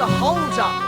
the hold up.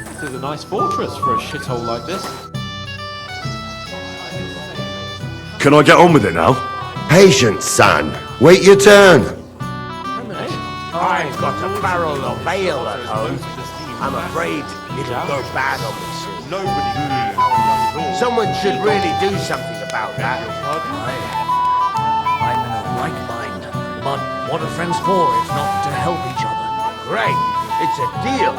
This is a nice fortress for a shithole like this. Can I get on with it now? Patience, son. Wait your turn. I've got a barrel of ale at home. I'm afraid it'll go bad on me soon. Someone should really do something about that. I'm in a right mind. But what are friends for if not to help each other? Great. It's a deal.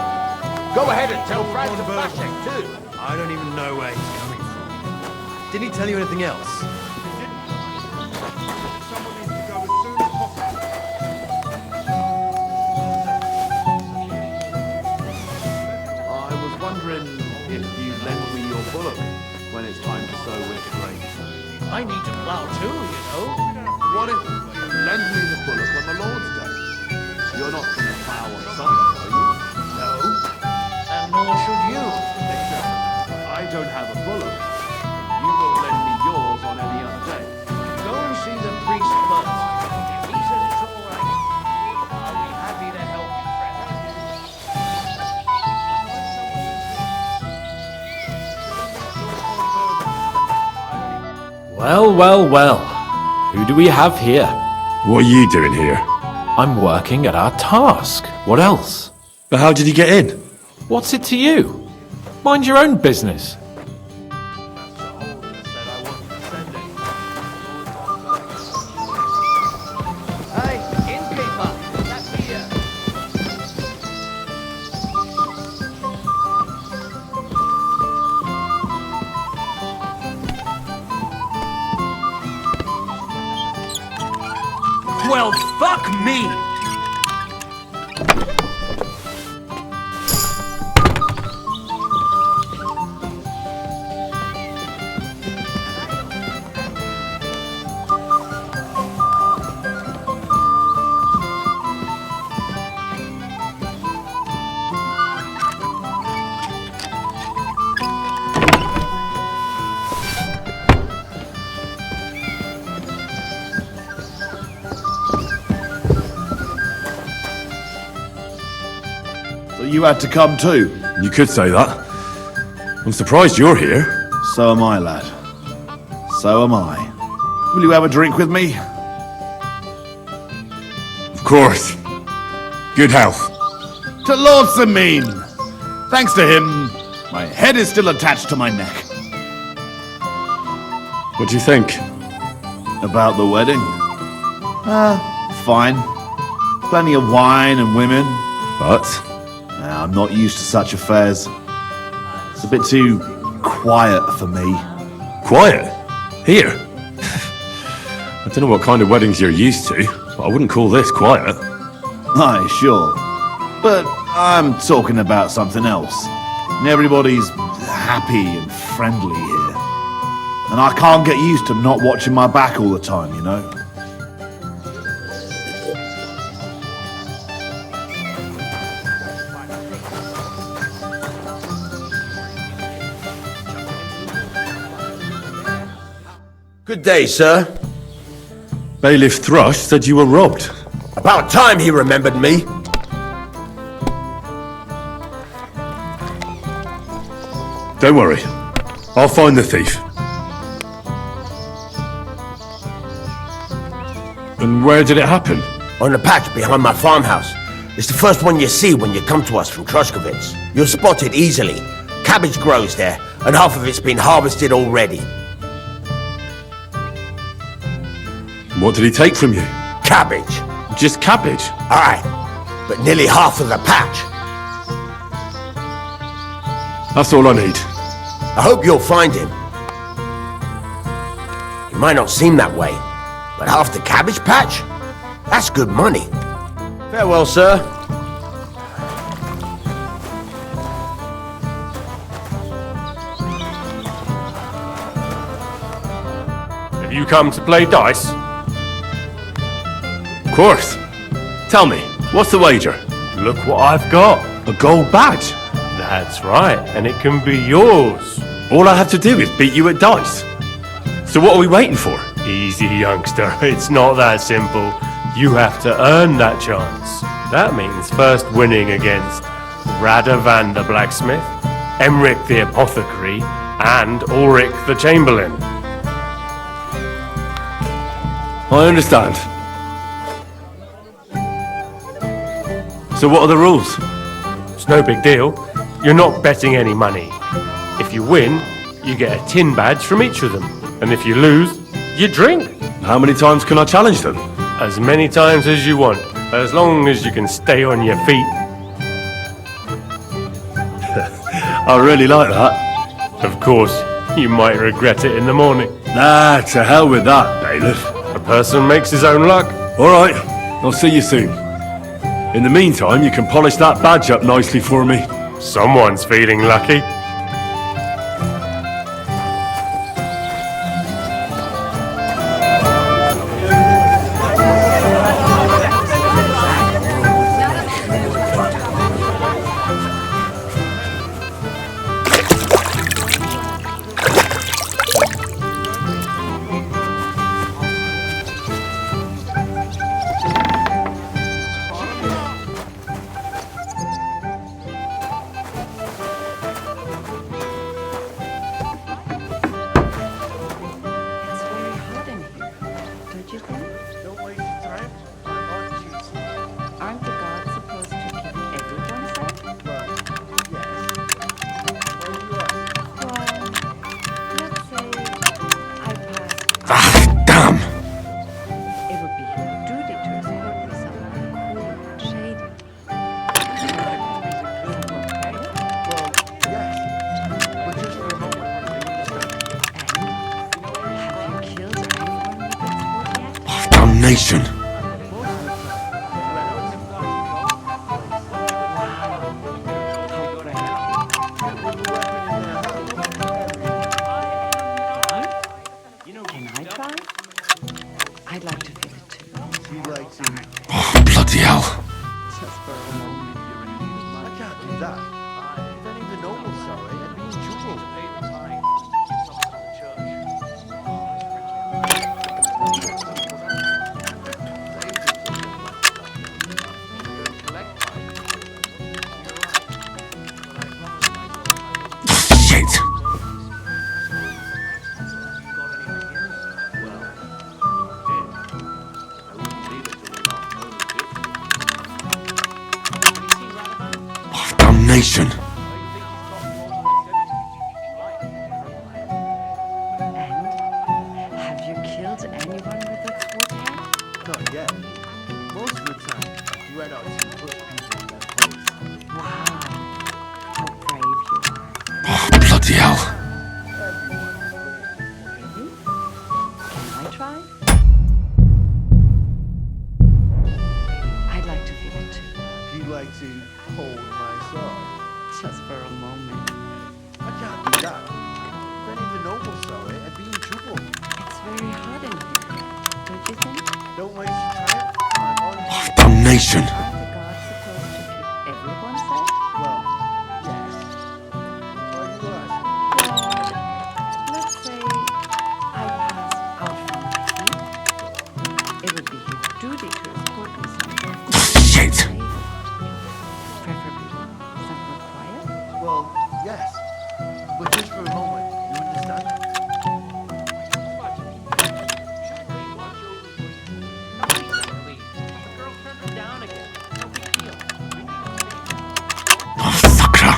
Go ahead and tell Frank to Flashback too. I don't even know where he's coming from. Didn't he tell you anything else? I was wondering if you lend me your bullock when it's time to sow winter grain. I need to plow too, you know. What if you lend me the bullock on the Lord's Day? You're not going to plow on Sunday, are you? No. And nor should you. I don't have a bullock. You will lend me yours on any other day. Go and see the priest first. If he says it's all right, I'll be happy to help you, friend. Well, well, well. Who do we have here? What are you doing here? I'm working at our task. What else? But how did you get in? What's it to you? Mind your own business. Hey, innkeeper, that's here. Well, fuck me! So you had to come too? You could say that. I'm surprised you're here. So am I, lad. So am I. Will you have a drink with me? Of course. Good health. To Lord Sameen! Thanks to him, my head is still attached to my neck. What do you think? About the wedding? Fine. Plenty of wine and women. But I'm not used to such affairs. It's a bit too quiet for me. quiet. Here. I don't know what kind of weddings you're used to, but I wouldn't call this quiet. Aye, sure. But I'm talking about something else. Everybody's happy and friendly here. And I can't get used to not watching my back all the time, you know? Good day, sir. Bailiff Thrush said you were robbed. About time he remembered me. Don't worry. I'll find the thief. And where did it happen? On the patch behind my farmhouse. It's the first one you see when you come to us from Troshkovitz. You'll spot it easily. Cabbage grows there, and half of it's been harvested already. What did he take from you? Cabbage. Just cabbage? Aye, but nearly half of the patch. That's all I need. I hope you'll find him. He might not seem that way, but half the cabbage patch? That's good money. Farewell, sir. Have you come to play dice? Of course. Tell me, what's the wager? Look what I've got. A gold badge. That's right, and it can be yours. All I have to do is beat you at dice. So what are we waiting for? Easy, youngster. It's not that simple. You have to earn that chance. That means first winning against Radovan the blacksmith, Emric the apothecary, and Ulrich the chamberlain. I understand. So what are the rules? It's no big deal. You're not betting any money. If you win, you get a tin badge from each of them. And if you lose, you drink. How many times can I challenge them? As many times as you want, as long as you can stay on your feet. I really like that. Of course, you might regret it in the morning. Nah, to hell with that, bailiff. A person makes his own luck. All right, I'll see you soon. In the meantime, you can polish that badge up nicely for me. Someone's feeling lucky. Aren't the gods supposed to keep everyone safe? Well, let's say I passed. Damn! It would be your duty to escort me somewhere cool and shady. And have you killed anyone with that sword yet? Damnation! Can I try? I'd like to feel it too. Oh, bloody hell. Just for a moment. I can't do that. If any of the nobles saw it, I'd be in trouble. Shit! Oh, damnation! And have you killed anyone with that sword yet? Not yet. Most of the time, you went out to push people in their place. Wow. How brave you are. Oh, bloody hell. Really? Can I try? I'd like to feel it too. If you'd like to hold my sword. Just for a moment. I can't do that. If any of the nobles saw it, I'd be in trouble. It's very hot in here. Don't you think? Don't waste your time. I'm on Oh, damnation! Aren't the gods supposed to keep everyone safe? Well, yes. Why do you ask? Let's say I pass out from my feet. It would be your duty to escort me somewhere. Shit! Preferably somewhere quiet. Well, yes. But just for a moment, you understand? Oh, fucker!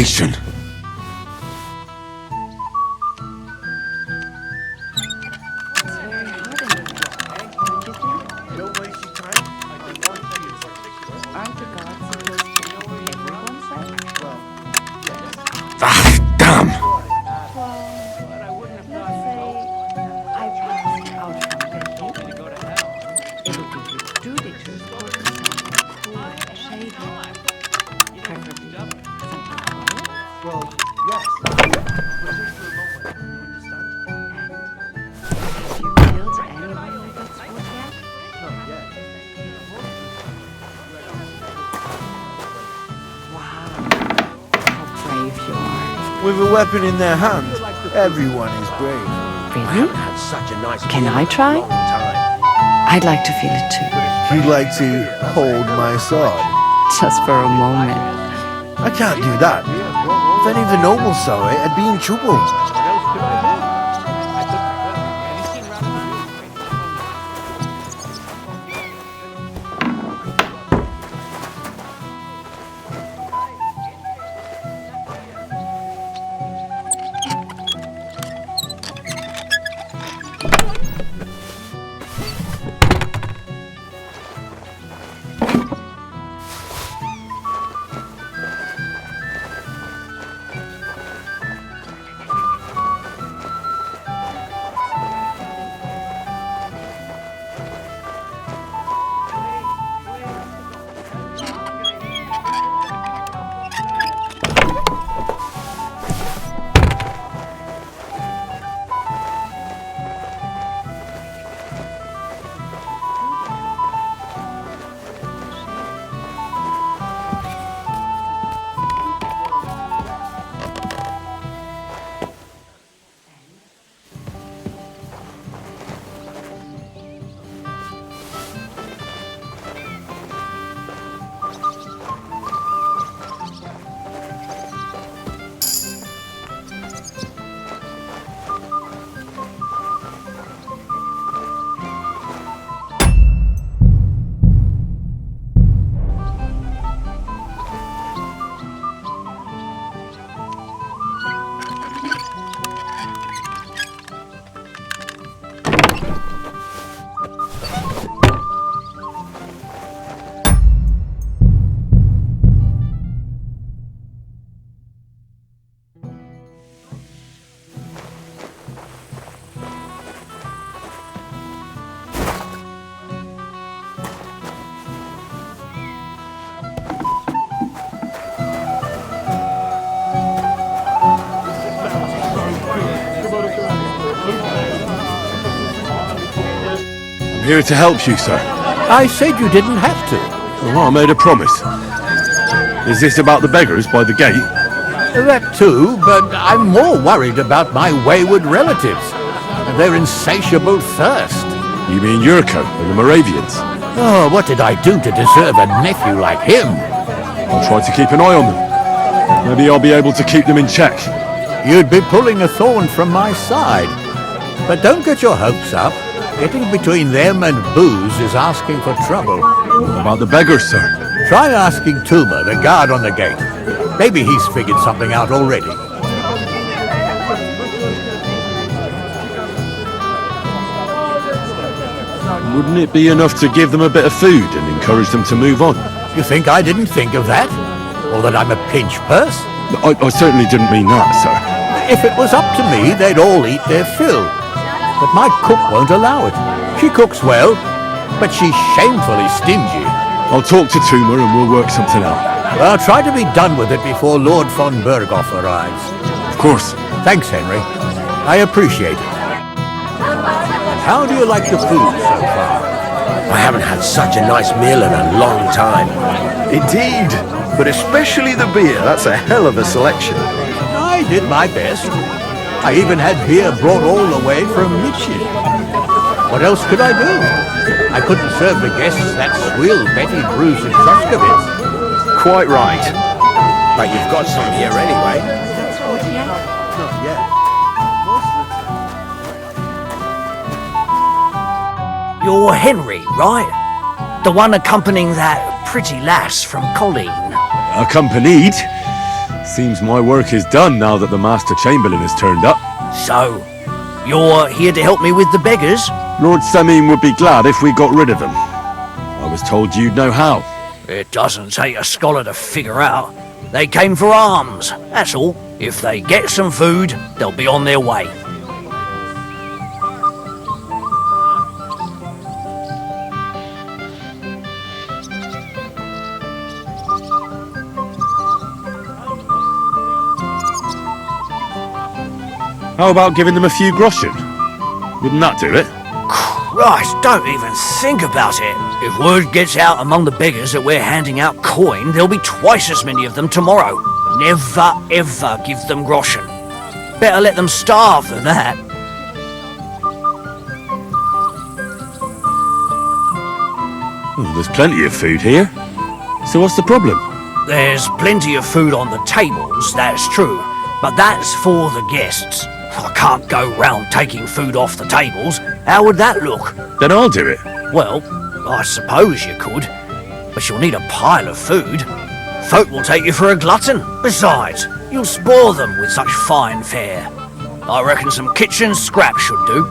situation. It's very hard in the dark, don't you think? Don't waste your time. Aren't the gods supposed to keep everyone safe? Ah, damn! Well, let's say I passed out from Becky. It would be your duty to escort me somewhere cool and shady. Preferably something quiet. Well, yes. But just for a moment, you understand? Have you killed anyone with that sword yet? Not yet. Wow, how brave you are. With a weapon in their hand, everyone is brave. I Really? haven't had such a nice Can meal I in a try? long time. I'd like to feel it too. You'd like to hold my sword? Just for a moment. I can't do that. If any of the nobles saw it, I'd be in trouble. I'm here to help you, sir. I said you didn't have to. Well, I made a promise. Is this about the beggars by the gate? That too, but I'm more worried about my wayward relatives and their insatiable thirst. You mean Yurko and the Moravians? Oh, what did I do to deserve a nephew like him? I'll try to keep an eye on them. Maybe I'll be able to keep them in check. You'd be pulling a thorn from my side. But don't get your hopes up. Getting between them and booze is asking for trouble. What about the beggars, sir? Try asking Tuma, the guard on the gate. Maybe he's figured something out already. Wouldn't it be enough to give them a bit of food and encourage them to move on? You think I didn't think of that? Or that I'm a pinch purse? I certainly didn't mean that, sir. If it was up to me, they'd all eat their fill. But my cook won't allow it. She cooks well, but she's shamefully stingy. I'll talk to Tuma and we'll work something out. Well, try to be done with it before Lord von Berghoff arrives. Of course. Thanks, Henry. I appreciate it. How do you like the food so far? I haven't had such a nice meal in a long time. Indeed, but especially the beer. That's a hell of a selection. I did my best. I even had beer brought all the way from Mitchin. What else could I do? I couldn't serve the guests that swill Betty brews in Truskowitz. Quite right. But you've got some here anyway. That's what yet? Not yet. You're Henry, right? The one accompanying that pretty lass from Colleen. Accompanied? Seems my work is done now that the Master Chamberlain has turned up. So, you're here to help me with the beggars? Lord Samim would be glad if we got rid of them. I was told you'd know how. It doesn't take a scholar to figure out. They came for alms, that's all. If they get some food, they'll be on their way. How about giving them a few groschen? Wouldn't that do it? Christ, don't even think about it. If word gets out among the beggars that we're handing out coin, there'll be twice as many of them tomorrow. Never, ever give them groschen. Better let them starve than that. Oh, there's plenty of food here. So what's the problem? There's plenty of food on the tables, that's true. But that's for the guests. I can't go round taking food off the tables. How would that look? Then I'll do it. Well, I suppose you could. But you'll need a pile of food. Folk will take you for a glutton. Besides, you'll spoil them with such fine fare. I reckon some kitchen scraps should do.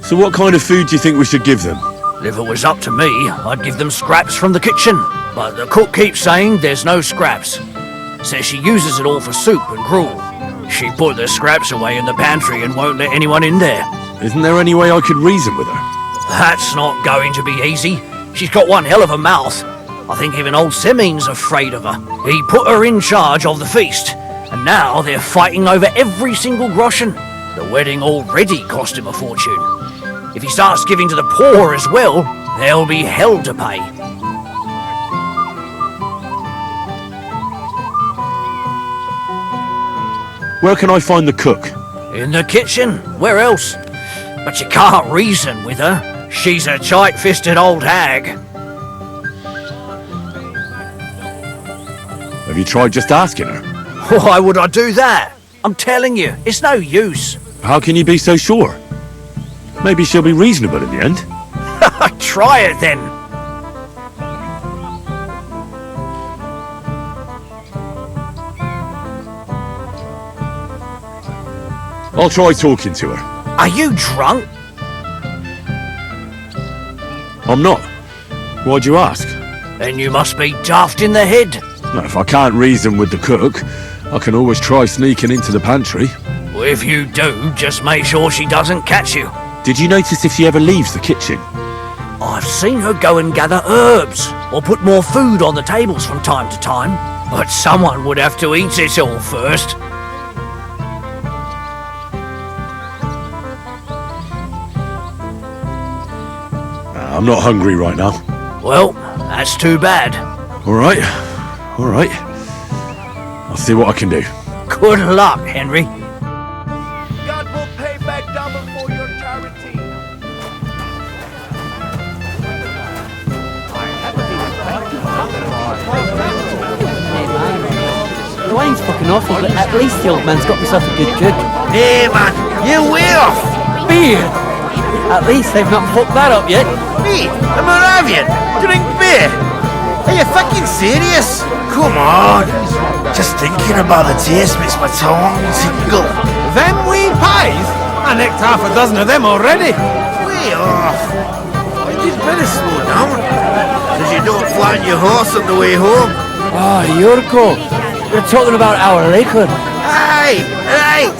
So what kind of food do you think we should give them? If it was up to me, I'd give them scraps from the kitchen. But the cook keeps saying there's no scraps. Says she uses it all for soup and gruel. She put the scraps away in the pantry and won't let anyone in there. Isn't there any way I could reason with her? That's not going to be easy. She's got one hell of a mouth. I think even old Semin's afraid of her. He put her in charge of the feast, and now they're fighting over every single groschen. The wedding already cost him a fortune. If he starts giving to the poor as well, there'll be hell to pay. Where can I find the cook? In the kitchen. Where else? But you can't reason with her. She's a tight-fisted old hag. Have you tried just asking her? Why would I do that? I'm telling you, it's no use. How can you be so sure? Maybe she'll be reasonable in the end. Try it then. I'll try talking to her. Are you drunk? I'm not. Why'd you ask? Then you must be daft in the head. Now, if I can't reason with the cook, I can always try sneaking into the pantry. Well, if you do, just make sure she doesn't catch you. Did you notice if she ever leaves the kitchen? I've seen her go and gather herbs, or put more food on the tables from time to time. But someone would have to eat it all first. I'm not hungry right now. Well, that's too bad. All right. I'll see what I can do. Good luck, Henry. God will pay back double for your charity. The wine's fucking awful, but at least the old man's got himself a good cook. Hey, man, you're way off. Beer! At least they've not fucked that up yet. Me, a Moravian, drink beer. Are you fucking serious? Come on. Just thinking about the taste makes my tongue tingle. Them wee pies? I nicked half a dozen of them already. Way off. You'd better slow down, because you don't flatten your horse on the way home. Oh, Yurko, you're talking about our liquor. Aye, right.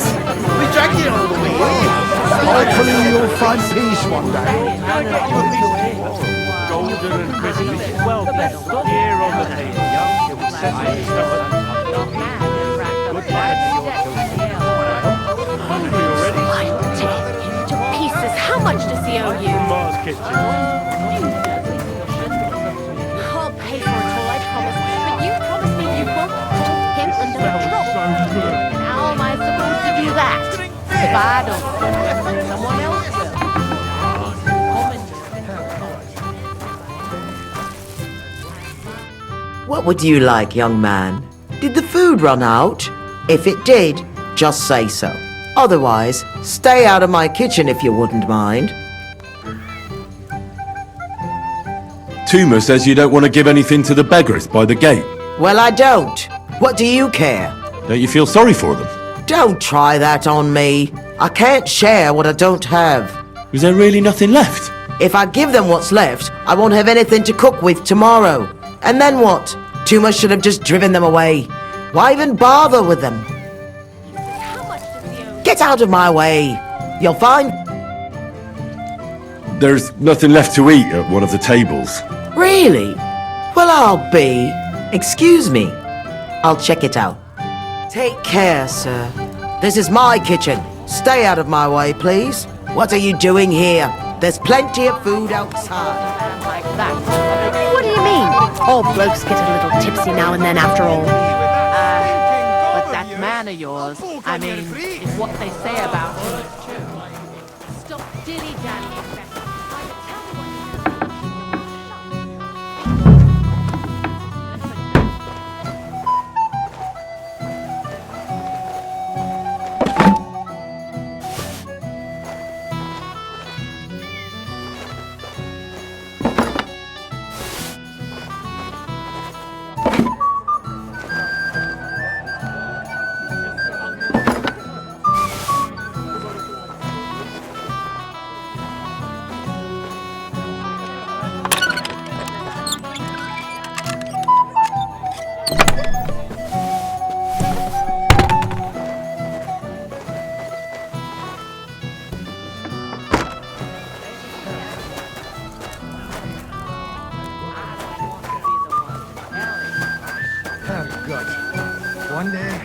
We drank it all the way here. Hopefully you'll find peace one day. Golden and crispy. Well blessed. Here on the table, young. It will set your stomach. Good lad. Hungry already? I'll tear him to pieces. How much does he owe you? Ma's kitchen. I'll pay for it all, I promise. But you promised me you won't put him under the drop. How am I supposed to do that? If I don't, someone else will. What would you like, young man? Did the food run out? If it did, just say so. Otherwise, stay out of my kitchen if you wouldn't mind. Tuma says you don't want to give anything to the beggars by the gate. Well, I don't. What do you care? Don't you feel sorry for them? Don't try that on me. I can't share what I don't have. Was there really nothing left? If I give them what's left, I won't have anything to cook with tomorrow. And then what? Tuma should have just driven them away. Why even bother with them? Get out of my way. You'll find... There's nothing left to eat at one of the tables. Really? Well, I'll be... Excuse me. I'll check it out. Take care, sir. This is my kitchen. Stay out of my way, please. What are you doing here? There's plenty of food outside. Like that. What do you mean? All blokes get a little tipsy now and then after all. But that man of yours, I mean, if what they say about him is true. Stop dilly-dallying. One day,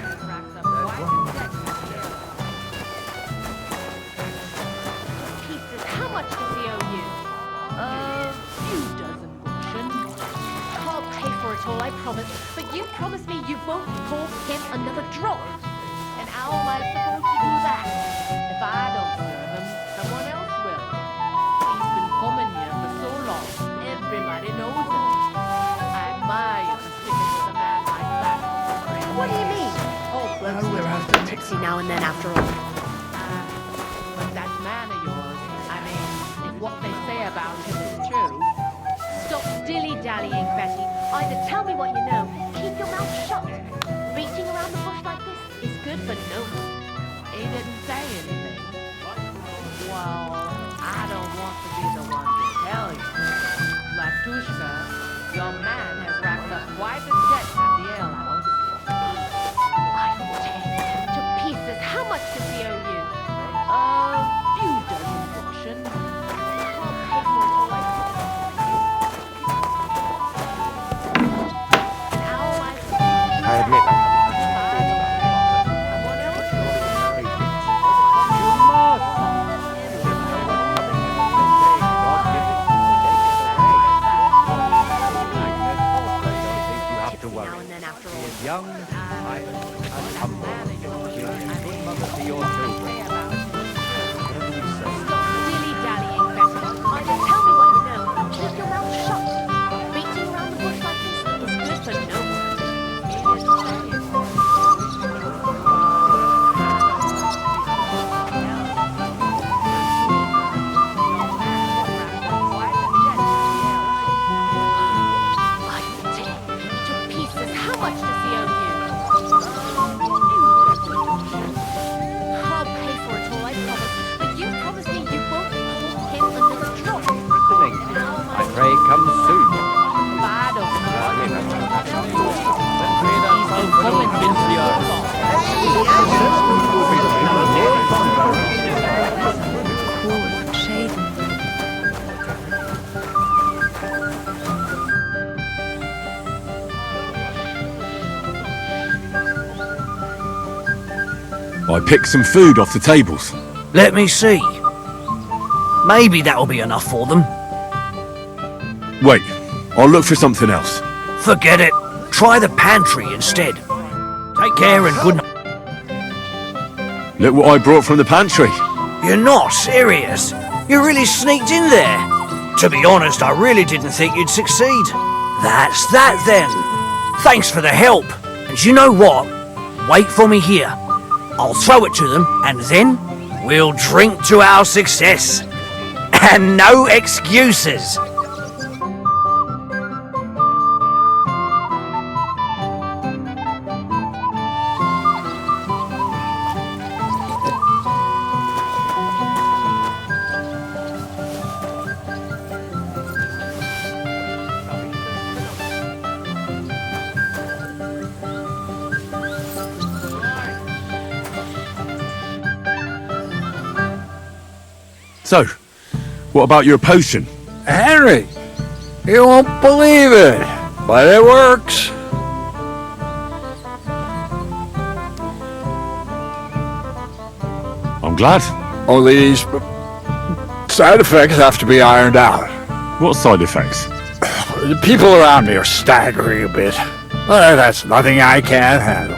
Pieces, how much does he owe you? A few dozen bushel. I'll pay for it all, I promise. But you promise me you won't pour him another drop. And how am I supposed to do that? If I don't serve him, someone else will. He's been coming here for so long, everybody knows him. I admire you for sticking with a man like that. What do you mean? All blokes get a little tipsy now and then after all. But that man of yours, I mean, if what they say about him is true. Stop dilly-dallying, Betty. Either tell me what you know, keep your mouth shut. Beating around the bush like this is good for no one. He didn't say anything. Well, I don't want to be the one to tell you. Latushka, your man has racked up quite a debt at the alehouse. I'm tearing to pieces. How much does he owe you? A few dozen bushel. I'll pay for it all, I promise. I admit I Now and then after all. Young, kind, and humble. She'll be a good mother to your children. Stop dilly-dallying, Betty. Either tell me what you know, keep your mouth shut. Beating around the bush like this is good for no one. He didn't say it. I'm tearing to pieces. How much does he owe you? I'll pay for it all, I promise. But you promise me you won't pour him another drop. I pray come soon. If I don't serve him, he's been coming since the Cool, shaven. I picked some food off the tables. Let me see. Maybe that'll be enough for them. Wait, I'll look for something else. Forget it. Try the pantry instead. Take care and good night. Look what I brought from the pantry. You're not serious. You really sneaked in there. To be honest, I really didn't think you'd succeed. That's that then. Thanks for the help. And you know what? Wait for me here. I'll throw it to them, and then we'll drink to our success. And no excuses. So, what about your potion? Henry, you won't believe it, but it works. I'm glad. Only these side effects have to be ironed out. What side effects? The people around me are staggering a bit. But that's nothing I can't handle.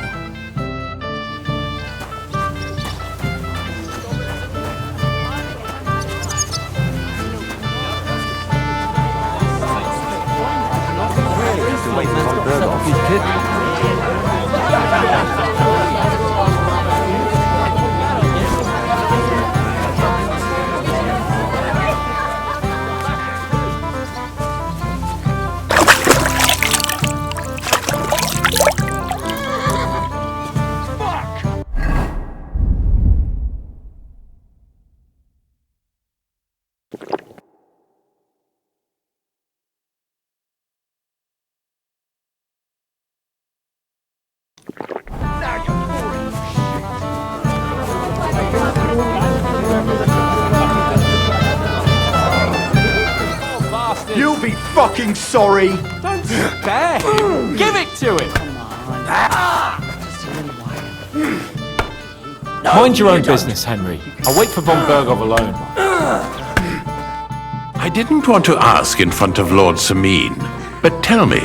You'll be fucking sorry. Don't spare him. Give it to him. Mind your own business, Henry. I'll wait for von Bergov alone. I didn't want to ask in front of Lord Samine, but tell me,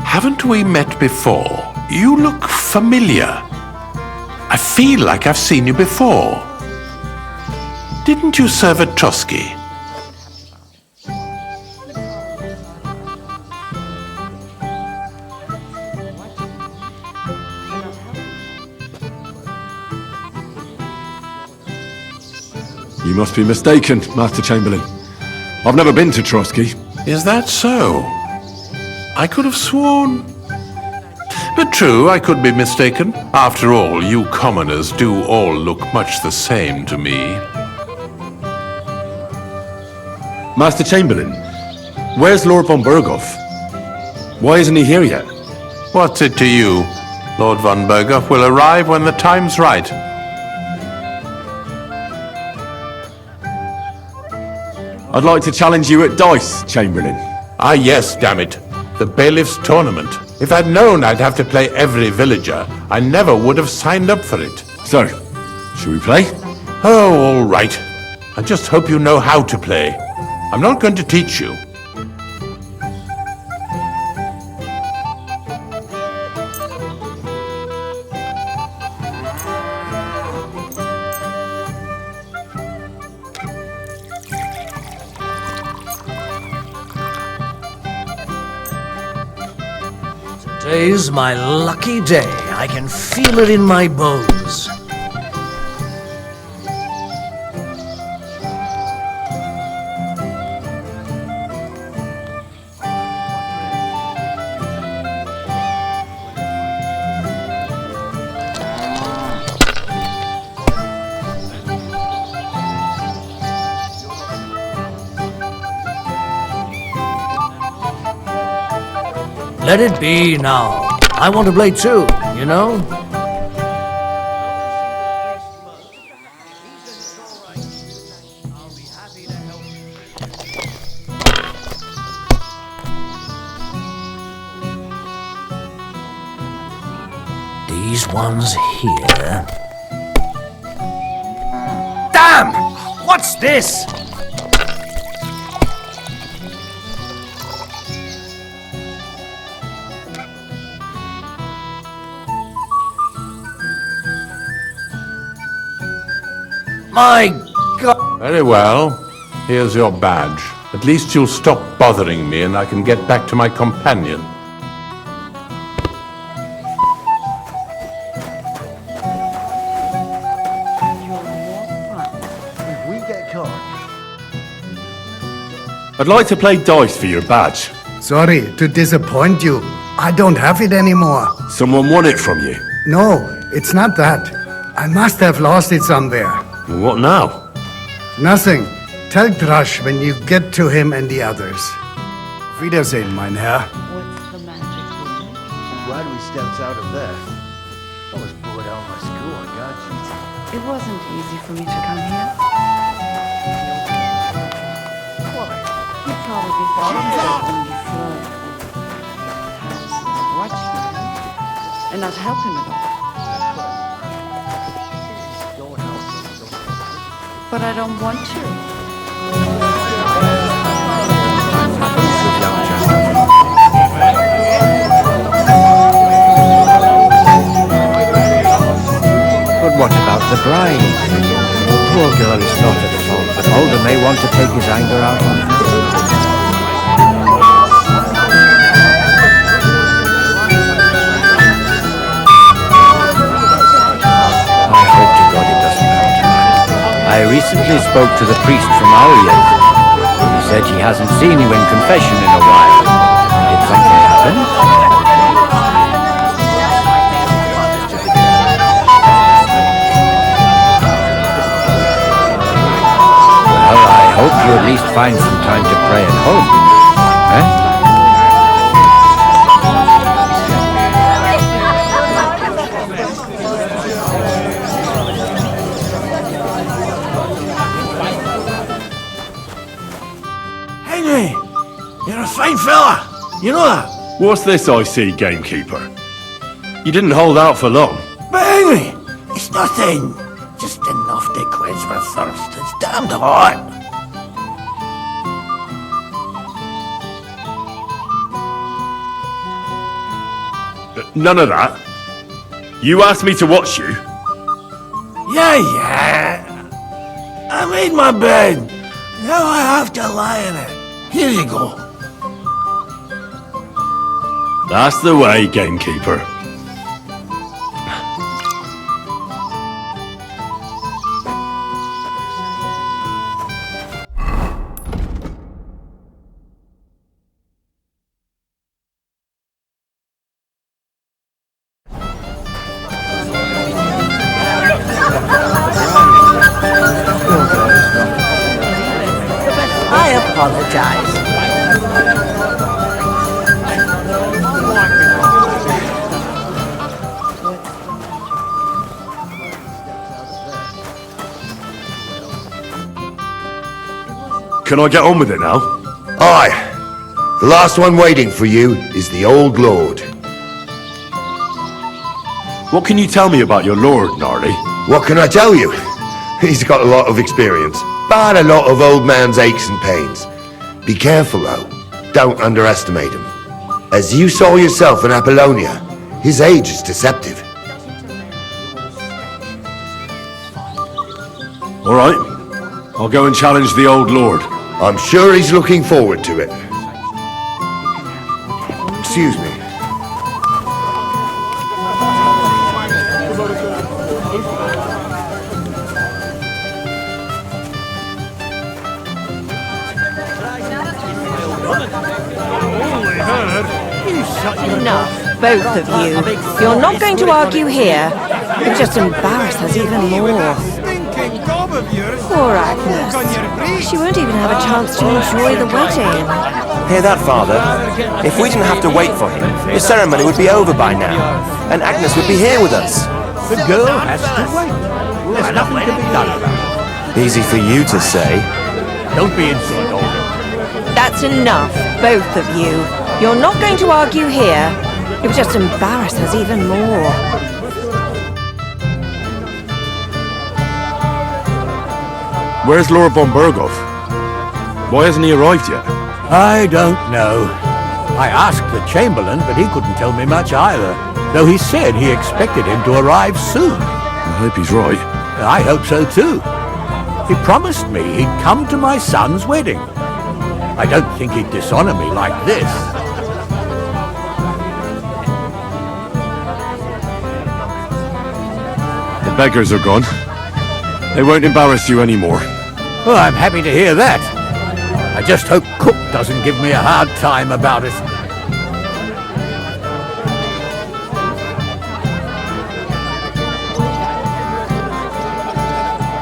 haven't we met before? You look familiar. I feel like I've seen you before. Didn't you serve at Trotsky? You must be mistaken, Master Chamberlain. I've never been to Trotsky. Is that so? I could have sworn. But true, I could be mistaken. After all, you commoners do all look much the same to me. Master Chamberlain, where's Lord von Bergov? Why isn't he here yet? What's it to you? Lord von Bergov will arrive when the time's right. I'd like to challenge you at dice, Chamberlain. Ah yes, damn it. The bailiff's tournament. If I'd known I'd have to play every villager, I never would have signed up for it. So, should we play? Oh, all right. I just hope you know how to play. I'm not going to teach you. Today's my lucky day. I can feel it in my bones. Let it be now. I want to play too, you know? These ones here. Damn! What's this? My God! Very well. Here's your badge. At least you'll stop bothering me and I can get back to my companion. If we get caught. I'd like to play dice for your badge. Sorry to disappoint you. I don't have it anymore. Someone won it from you. No, it's not that. I must have lost it somewhere. What now? Nothing. Tell Drush when you get to him and the others. Wiedersehen, mein Herr. What's the magic word? Glad we stepped out of there. I was bored out of my school, I got you. It wasn't easy for me to come here. And not help him at all. But I don't want to. But what about the bride? Poor girl is not at fault, but Holden may want to take his anger out on her. I hope to God it doesn't come to that. I recently spoke to the priest from Aurier. He said he hasn't seen you in confession in a while. Did something happen? I hope you at least find some time to pray at home. Eh? Henry, you're a fine fella. You know that? What's this I see, gamekeeper? You didn't hold out for long. But Henry, it's nothing. Just enough to quench my thirst. It's damned hot. None of that. You asked me to watch you. Yeah. I made my bed. Now I have to lie in it. Here you go. That's the way, gamekeeper. I apologize. Can I get on with it now? Aye. The last one waiting for you is the Old Lord. What can you tell me about your lord, Gnarly? What can I tell you? He's got a lot of experience, but a lot of old man's aches and pains. Be careful, though. Don't underestimate him. As you saw yourself in Apollonia, his age is deceptive. All right. I'll go and challenge the old lord. I'm sure he's looking forward to it. Excuse me. Enough, both of you. You're not going to argue here. You'll just embarrass us even more. Poor Agnes. She won't even have a chance to enjoy the wedding. Hear that, Father? If we didn't have to wait for him, the ceremony would be over by now, and Agnes would be here with us. The girl has to wait. There's nothing to be done about it. Easy for you to say. Don't be insolent, Holden. That's enough, both of you. You're not going to argue here. It would just embarrass us even more. Where's Lord von Berghoff? Why hasn't he arrived yet? I don't know. I asked the Chamberlain, but he couldn't tell me much either, though he said he expected him to arrive soon. I hope he's right. I hope so too. He promised me he'd come to my son's wedding. I don't think he'd dishonor me like this. The beggars are gone. They won't embarrass you anymore. Well, I'm happy to hear that. I just hope Cook doesn't give me a hard time about it.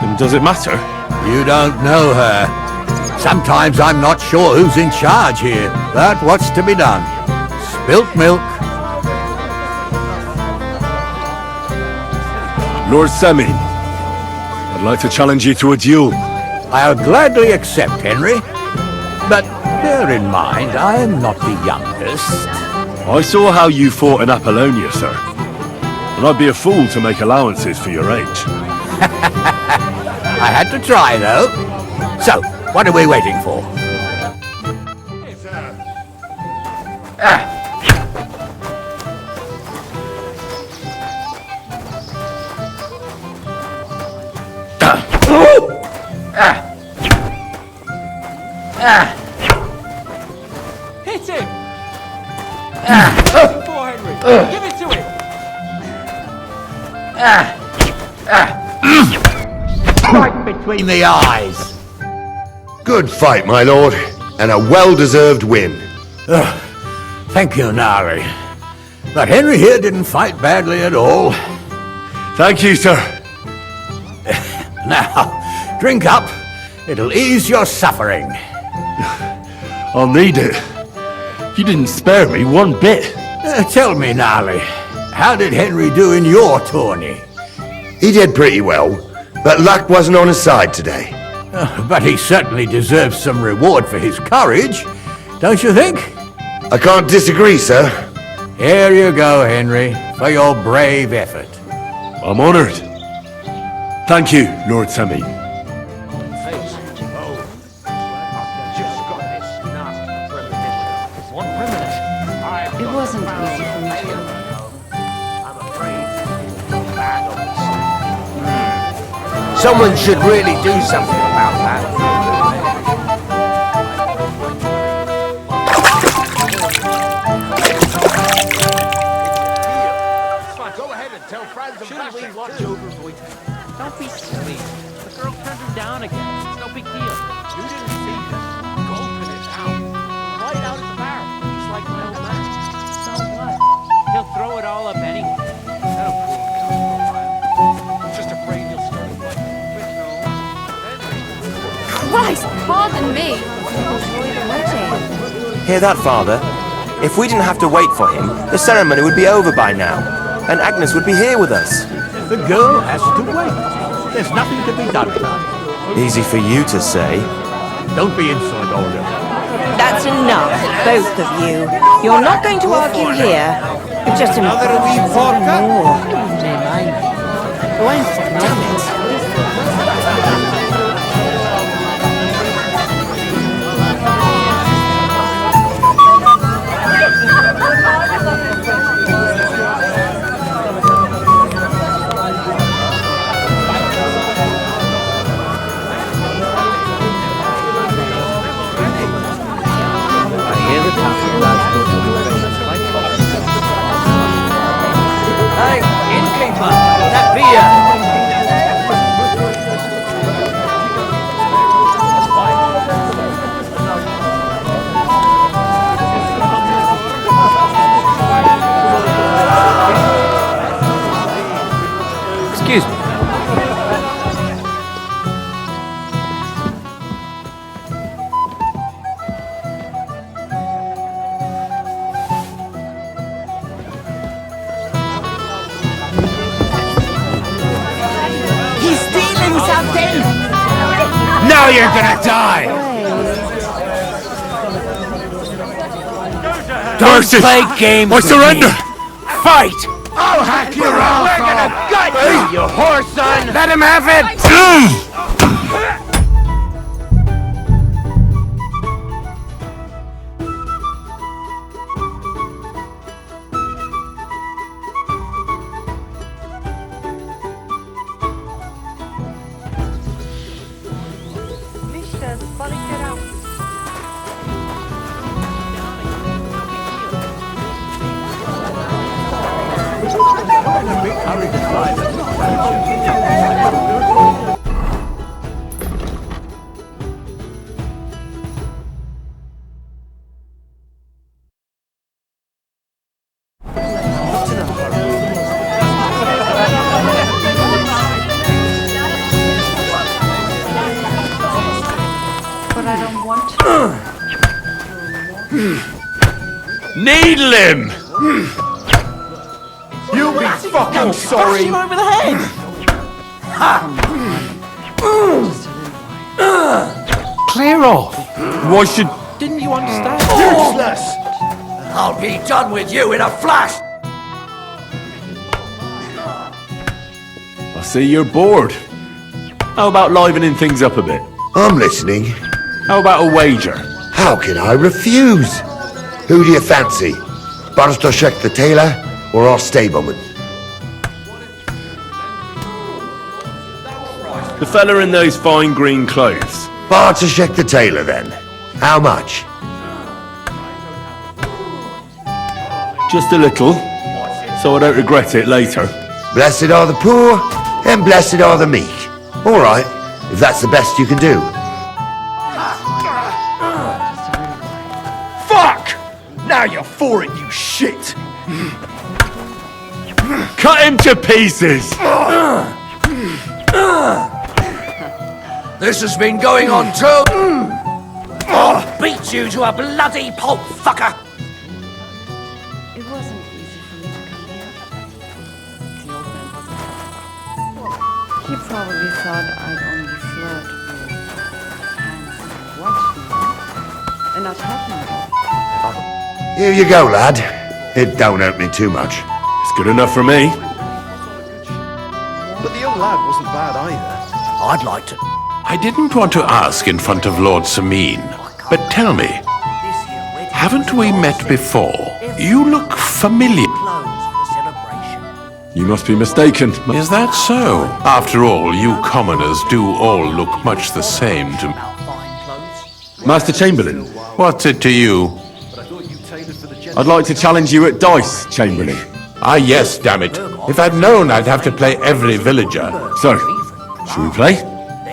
And does it matter? You don't know her. Sometimes I'm not sure who's in charge here, but what's to be done? Spilt milk. Lord Semine, I'd like to challenge you to a duel. I'll gladly accept, Henry. But Bear in mind, I am not the youngest. I saw how you fought in Apollonia, sir. And I'd be a fool to make allowances for your age. I had to try, though. So, what are we waiting for? Hit him! Poor Henry. Give it to him! Right between the eyes. Good fight, my lord, and a well-deserved win. Thank you, Nari. But Henry here didn't fight badly at all. Thank you, sir. Now, drink up. It'll ease your suffering. I'll need it. You didn't spare me one bit. Tell me, Nali, how did Henry do in your tourney? He did pretty well, but luck wasn't on his side today. But he certainly deserves some reward for his courage, don't you think? I can't disagree, sir. Here you go, Henry, for your brave effort. I'm honored. Thank you, Lord Samin. It wasn't easy for me to. Someone should really do something about that. Go ahead and tell Franz and Shouldn't we watch over Voight? Don't be silly. The girl turned him down again. It's no big deal. You didn't see this. Gulping it out. Right out at the bar. He's like my old man. So what? He'll throw it all up anyway. That'll cool him down for a while. I'm just afraid he'll start a fight. Christ, pardon me. Hear that, Father? If we didn't have to wait for him, the ceremony would be over by now, and Agnes would be here with us. The girl has to wait. There's nothing to be done about it. Easy for you to say. Don't be insolent, Olga. That's enough, both of you. You're not going to argue here. You're just Another wee porker? more. Damn it. Hey, innkeeper, that beer. Excuse me. He's stealing something! Now you're gonna die! Darcy! Play games I with surrender! me. Fight! I'll hack your ass! We're gonna gut you, you whore son! Let him have it! But I don't want to. Needle him! You'll be fucking sorry! him over the head! Clear off! Why should Didn't you understand? Useless! I'll be done with you in a flash! I see you're bored. How about livening things up a bit? I'm listening. How about a wager? How can I refuse? Who do you fancy? Bartoszek the tailor or our stableman? The fella in those fine green clothes. Bartoszek the tailor, then. How much? Just a little, so I don't regret it later. Blessed are the poor, and blessed are the meek. All right, if that's the best you can do. Fuck! Now you're for it, you shit! Cut him to pieces! This has been going on too. Beat you to a bloody pulp, fucker! It wasn't easy for me to come here. The old man wasn't. He probably thought I'd only flirt with handsome watchmen and not help him. Here you go, lad. It don't hurt me too much. It's good enough for me. But the young lad wasn't bad either. I'd like to. I didn't want to ask in front of Lord Sameen, but tell me, haven't we met before? You look familiar. You must be mistaken. Is that so? After all, you commoners do all look much the same to me. Master Chamberlain, What's it to you? I'd like to challenge you at dice, Chamberlain. Ah, yes, damn it. If I'd known I'd have to play every villager. So, shall we play?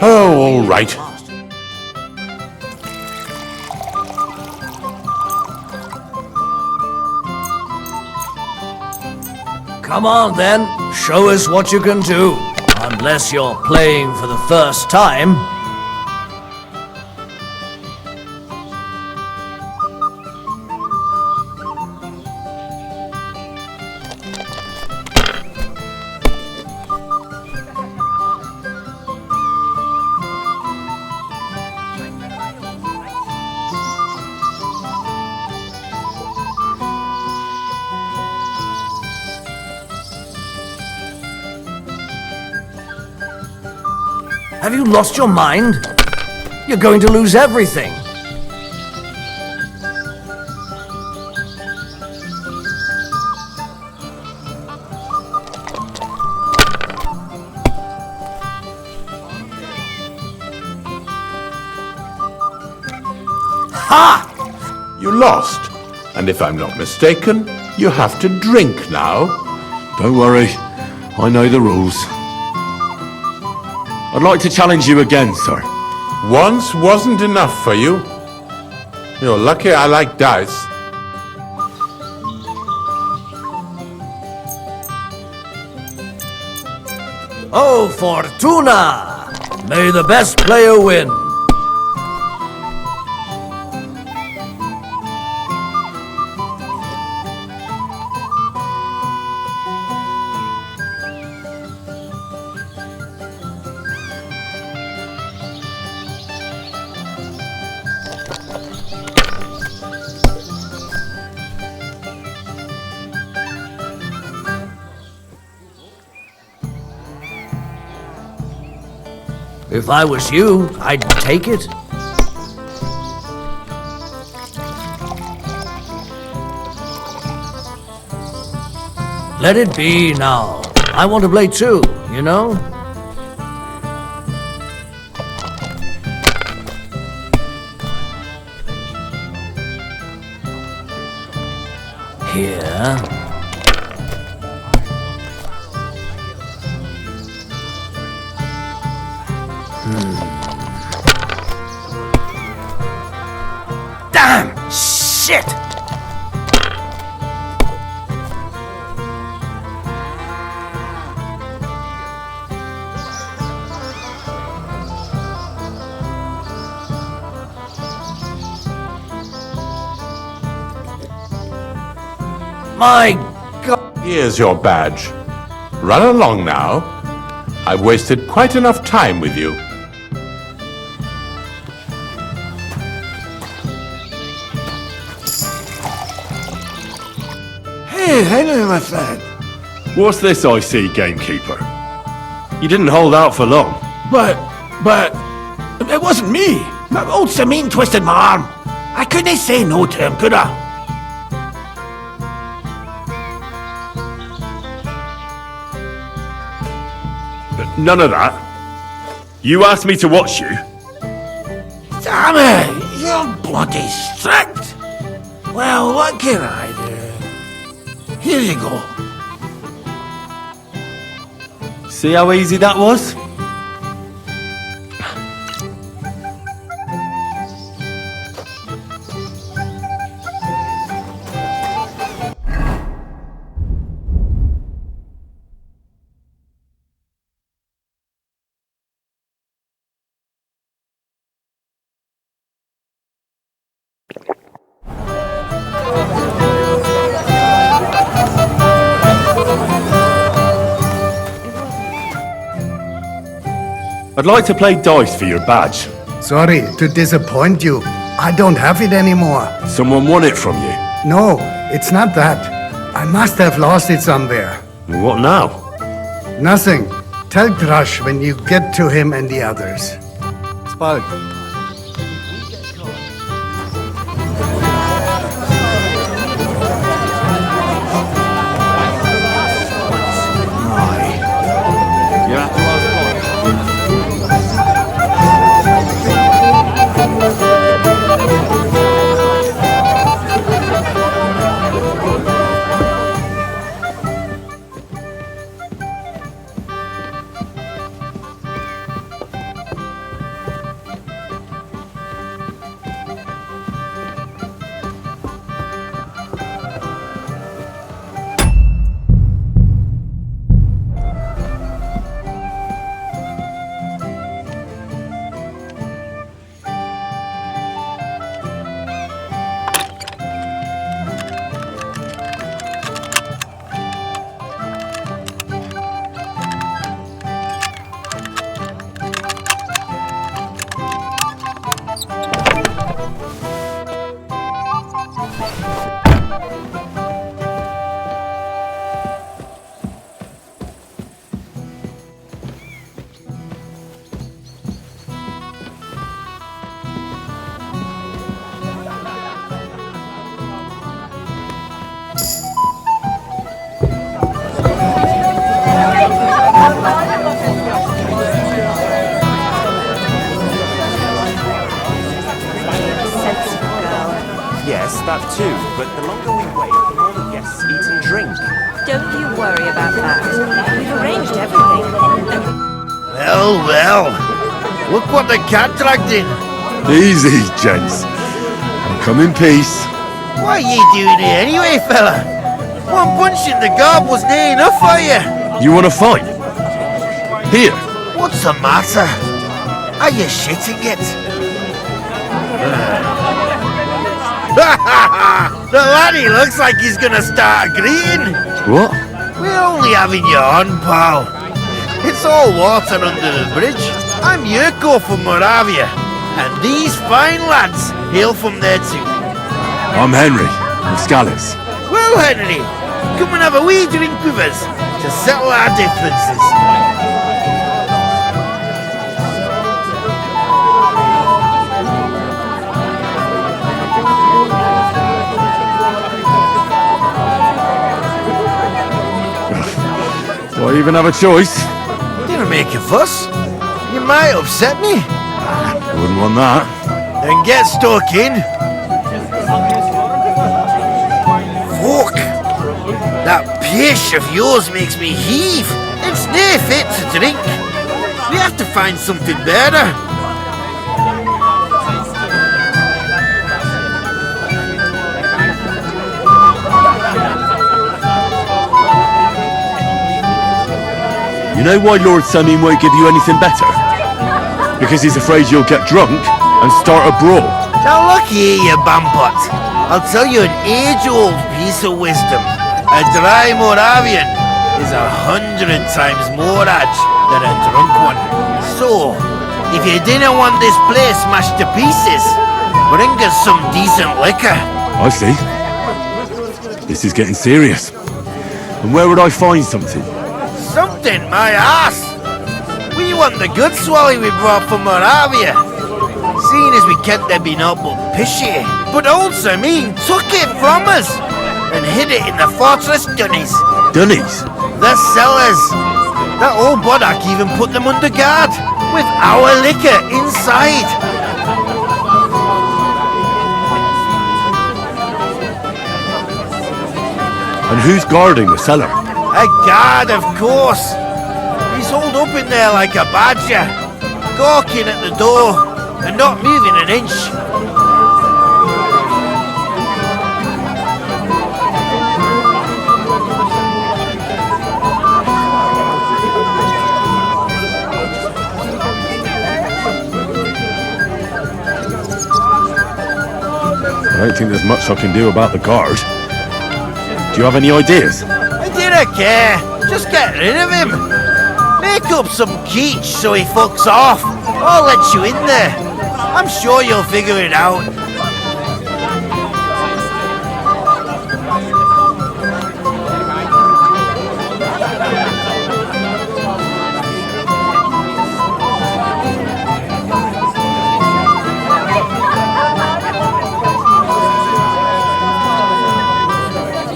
Oh, all right. Come on then, show us what you can do. Unless you're playing for the first time. Have you lost your mind? You're going to lose everything. Ha! You lost. And if I'm not mistaken, you have to drink now. Don't worry, I know the rules. I'd like to challenge you again, sir. Once wasn't enough for you. You're lucky I like dice. Oh, Fortuna! May the best player win. If I was you, I'd take it. Let it be now. I want to play too, you know? Here. Damn! Shit! My God! Here's your badge. Run along now. I've wasted quite enough time with you. Hey, Henry, my friend. What's this I see, gamekeeper? You didn't hold out for long. But, it wasn't me. Old Samin twisted my arm. I couldn't say no to him, could I? None of that. You asked me to watch you. Damn it, you're bloody strict. Well, what can I do? Here you go. See how easy that was? I'd like to play dice for your badge. Sorry to disappoint you. I don't have it anymore. Someone won it from you. No, it's not that. I must have lost it somewhere. What now? Nothing. Tell Grush when you get to him and the others. Spalk. Yes, that too, but the longer we wait, the more the guests eat and drink. Don't you worry about that. We've arranged everything. Well. Look what the cat dragged in. Easy, gents. I'll come in peace. What are you doing here anyway, fella? One punch in the gob wasn't enough for you. You want to fight? Here. What's the matter? Are you shitting it? The laddie looks like he's gonna start agreeing. What? We're only having you on, pal. It's all water under the bridge. I'm Yurko from Moravia, and these fine lads hail from there too. I'm Henry, from Scallis. Well, Henry, come and have a wee drink with us to settle our differences. Do I even have a choice? Didn't make a fuss. You might upset me. Wouldn't want that. Then get stuck in. Fuck! That pish of yours makes me heave. It's near fit to drink. We have to find something better. You know why Lord Samin won't give you anything better? Because he's afraid you'll get drunk and start a brawl. Now look here, you bampot. I'll tell you an age-old piece of wisdom. A dry Moravian is 100 times more age than a drunk one. So, if you didn't want this place smashed to pieces, bring us some decent liquor. I see. This is getting serious. And where would I find something? Something, my ass! We want the good swally we brought from Moravia. Seeing as we can't there be no but pishy. But old Samin took it from us and hid it in the fortress dunnies. Dunnies? The cellars. That old Bodak even put them under guard with our liquor inside. And who's guarding the cellar? A guard, of course. He's holed up in there like a badger, gawking at the door and not moving an inch. I don't think there's much I can do about the guard. Do you have any ideas? I didn't care. Just get rid of him. Make up some keech so he fucks off. I'll let you in there. I'm sure you'll figure it out.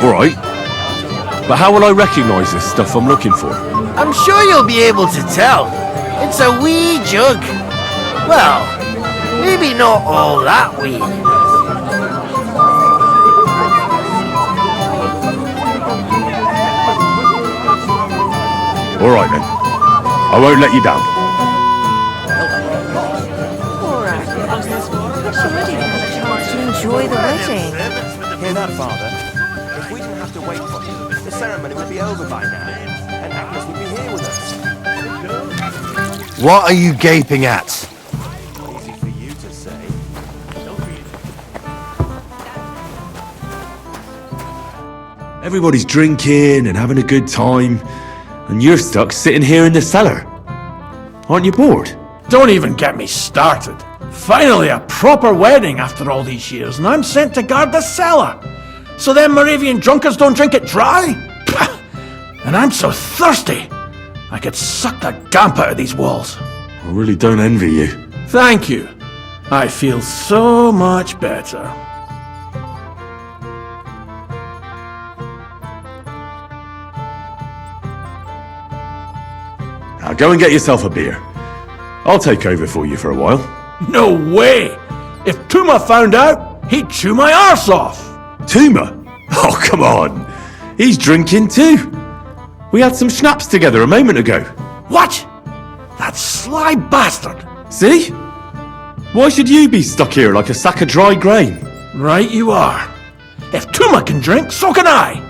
Alright. But how will I recognise this stuff I'm looking for? I'm sure you'll be able to tell. It's a wee jug. Well, maybe not all that wee. Alright then. I won't let you down. Poor Agnes. She wouldn't even have a chance to enjoy the wedding. Hear that, Father? If we didn't have to wait for him, the ceremony would be over by now, and Agnes would be here with us. What are you gaping at? Easy for you to say. Everybody's drinking and having a good time, and you're stuck sitting here in the cellar. Aren't you bored? Don't even get me started. Finally a proper wedding after all these years, and I'm sent to guard the cellar. So them Moravian drunkards don't drink it dry? Pah! And I'm so thirsty, I could suck the damp out of these walls. I really don't envy you. Thank you. I feel so much better. Now go and get yourself a beer. I'll take over for you for a while. No way! If Tuma found out, he'd chew my arse off. Tuma? Oh, come on. He's drinking too. We had some schnapps together a moment ago. What? That sly bastard! See? Why should you be stuck here like a sack of dry grain? Right you are. If Tuma can drink, so can I.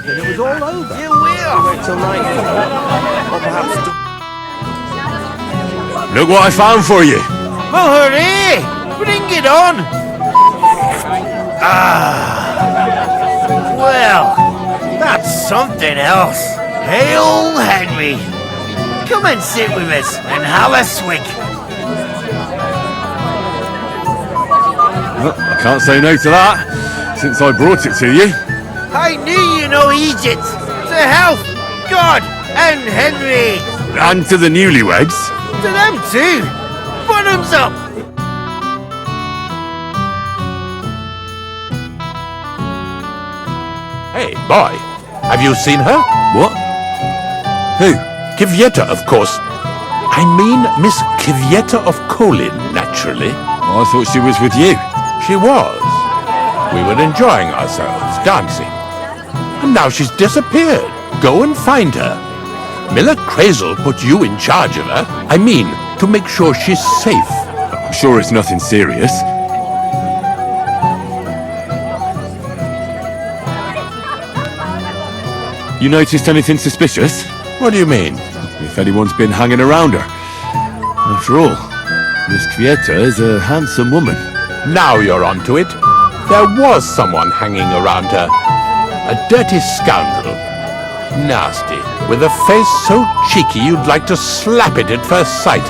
and it was all over. You will! Wait till nightfall. Or perhaps... Look what I found for you. Well, hooray! Bring it on! Well, that's something else. Hail Henry! Come and sit with us and have a swig. Well, I can't say no to that, since I brought it to you. I knew you know Egypt. To health, God, and Henry. And to the newlyweds. To them too. Bottoms up. Hey, boy, have you seen her? What? Who? Kivieta, of course. I mean Miss Kivieta of Kolin, naturally. I thought she was with you. She was. We were enjoying ourselves, dancing. And now she's disappeared. Go and find her. Miller Crazel put you in charge of her. I mean, to make sure she's safe. I'm sure it's nothing serious. You noticed anything suspicious? What do you mean? If anyone's been hanging around her. After all, Miss Kvieta is a handsome woman. Now you're onto it. There was someone hanging around her. A dirty scoundrel. Nasty. With a face so cheeky you'd like to slap it at first sight.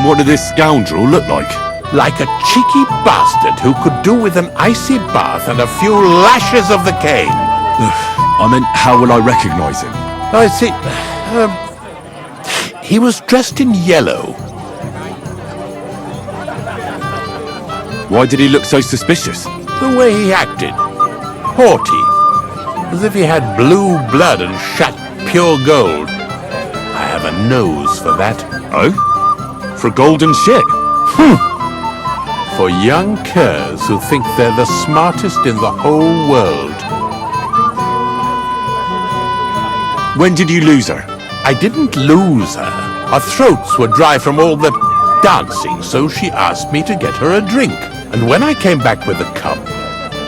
What did this scoundrel look like? Like a cheeky bastard who could do with an icy bath and a few lashes of the cane. I meant, how will I recognize him? I see. He was dressed in yellow. Why did he look so suspicious? The way he acted. Haughty. As if he had blue blood and shat pure gold. I have a nose for that. Oh? For golden shit? For young curs who think they're the smartest in the whole world. When did you lose her? I didn't lose her. Our throats were dry from all the dancing, so she asked me to get her a drink. And when I came back with the cup,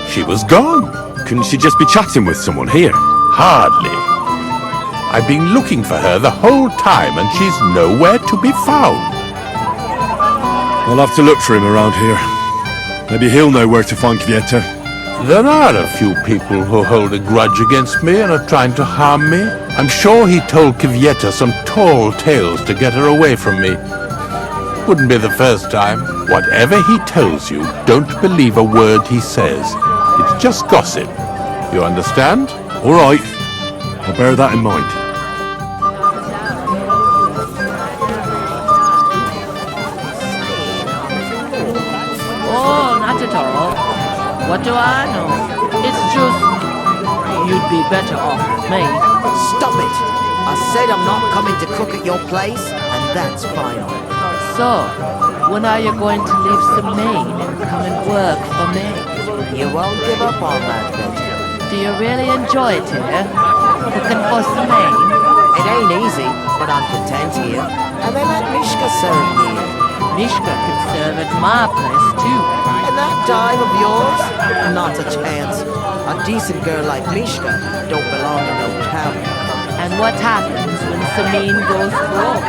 she was gone. Couldn't she just be chatting with someone here? Hardly. I've been looking for her the whole time, and she's nowhere to be found. I'll have to look for him around here. Maybe he'll know where to find Kvieta. There are a few people who hold a grudge against me and are trying to harm me. I'm sure he told Kvieta some tall tales to get her away from me. Wouldn't be the first time. Whatever he tells you, don't believe a word he says. It's just gossip. You understand? All right. I'll bear that in mind. Oh, not at all. What do I know? It's just you'd be better off with me. Stop it! I said I'm not coming to cook at your place, and that's final. So, when are you going to leave Semaine and come and work for me? You won't give up on that, Betty. Do you really enjoy it here? Cooking for Semaine? It ain't easy, but I'm content here. And they let Mishka serve here. Mishka could serve at my place too. And that dime of yours? Not a chance. A decent girl like Mishka don't belong in no town. And what happens when Semaine goes wrong?